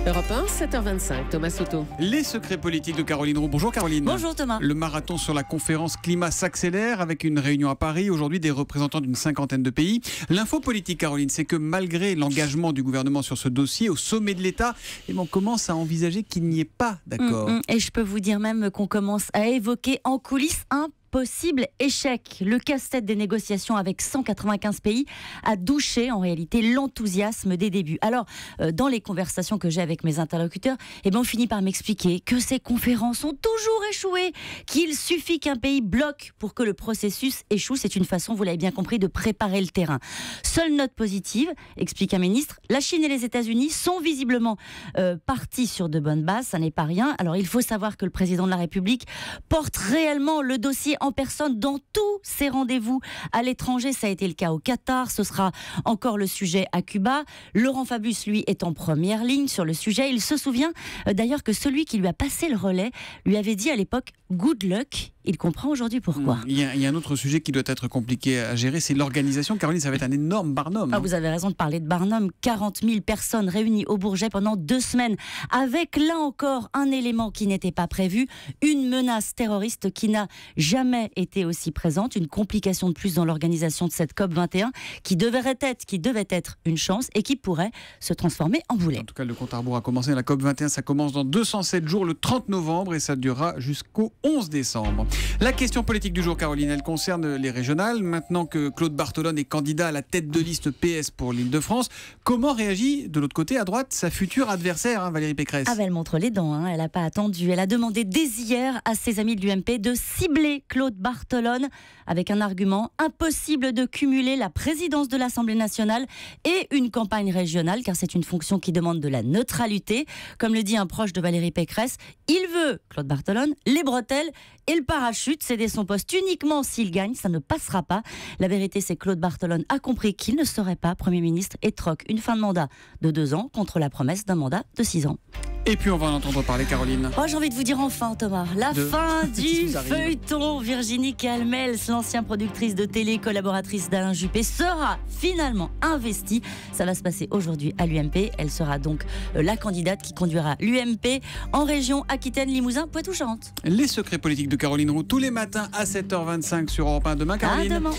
Europe 1, 7h25, Thomas Soto. Les secrets politiques de Caroline Roux. Bonjour Caroline. Bonjour Thomas. Le marathon sur la conférence climat s'accélère avec une réunion à Paris. Aujourd'hui, des représentants d'une cinquantaine de pays. L'info politique, Caroline, c'est que malgré l'engagement du gouvernement sur ce dossier, au sommet de l'État, on commence à envisager qu'il n'y ait pas d'accord. Et je peux vous dire même qu'on commence à évoquer en coulisses un possible échec. Le casse-tête des négociations avec 195 pays a douché en réalité l'enthousiasme des débuts. Alors, dans les conversations que j'ai avec mes interlocuteurs, on finit par m'expliquer que ces conférences ont toujours échoué, qu'il suffit qu'un pays bloque pour que le processus échoue. C'est une façon, vous l'avez bien compris, de préparer le terrain. Seule note positive, explique un ministre, la Chine et les États-Unis sont visiblement partis sur de bonnes bases, ça n'est pas rien. Alors, il faut savoir que le président de la République porte réellement le dossier en personne dans tous ses rendez-vous à l'étranger. Ça a été le cas au Qatar, ce sera encore le sujet à Cuba. Laurent Fabius, lui, est en première ligne sur le sujet. Il se souvient d'ailleurs que celui qui lui a passé le relais lui avait dit à l'époque « good luck ». Il comprend aujourd'hui pourquoi. Il y a un autre sujet qui doit être compliqué à gérer, c'est l'organisation. Caroline, ça va être un énorme Barnum. Vous avez raison de parler de Barnum. 40 000 personnes réunies au Bourget pendant 2 semaines, avec là encore un élément qui n'était pas prévu, une menace terroriste qui n'a jamais été aussi présente, une complication de plus dans l'organisation de cette COP21 qui devait être une chance et qui pourrait se transformer en boulet. En tout cas, le compte à rebours a commencé. La COP21, ça commence dans 207 jours, le 30 novembre, et ça durera jusqu'au 11 décembre. La question politique du jour, Caroline, elle concerne les régionales. Maintenant que Claude Barthelone est candidat à la tête de liste PS pour l'Île-de-France, comment réagit de l'autre côté, à droite, sa future adversaire, Valérie Pécresse? Elle montre les dents, elle n'a pas attendu. Elle a demandé dès hier à ses amis de l'UMP de cibler Claude Barthelone avec un argument: impossible de cumuler la présidence de l'Assemblée nationale et une campagne régionale, car c'est une fonction qui demande de la neutralité. Comme le dit un proche de Valérie Pécresse, il veut, Claude Barthelone, les bretelles et le parachute, céder son poste uniquement s'il gagne, ça ne passera pas. La vérité, c'est que Claude Barthelone a compris qu'il ne serait pas Premier ministre et troque une fin de mandat de 2 ans contre la promesse d'un mandat de 6 ans. Et puis on va en entendre parler, Caroline. J'ai envie de vous dire enfin, Thomas, la fin du feuilleton. Virginie Calmels, l'ancienne productrice de télé, collaboratrice d'Alain Juppé, sera finalement investie. Ça va se passer aujourd'hui à l'UMP. Elle sera donc la candidate qui conduira l'UMP en région Aquitaine, Limousin, Poitou-Charentes. Les secrets politiques de Caroline Roux, tous les matins à 7h25 sur Europe 1. Demain, Caroline. À demain.